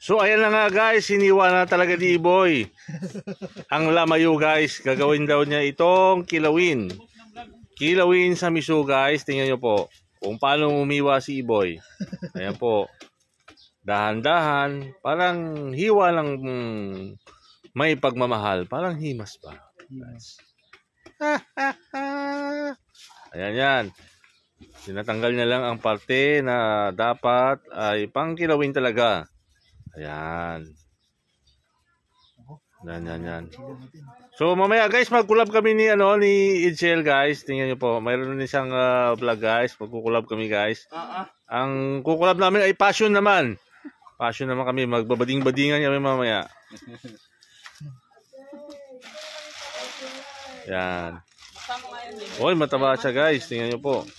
So ayan na nga guys, hiniwa na talaga ni Iboy ang lamayo guys. Gagawin daw niya itong kilawin. Kilawin sa miso guys. Tingnan nyo po kung paano umiwa si Iboy. Ayan po. Dahan-dahan. Parang hiwa lang may pagmamahal. Parang himas pa. Guys. Ayan yan. Sinatanggal niya lang ang parte na dapat ay pangkilawin talaga. Ayan. Yan. So mamaya guys, mag-collab kami ni Edsel guys. Tingnan niyo po, mayroon din siyang vlog guys. Magko-collab kami guys. Ang kukolab namin ay passion naman. Passion naman kami, magbabading-badingan kami mamaya. Yan. Oy, mataba siya guys. Tingnan niyo po.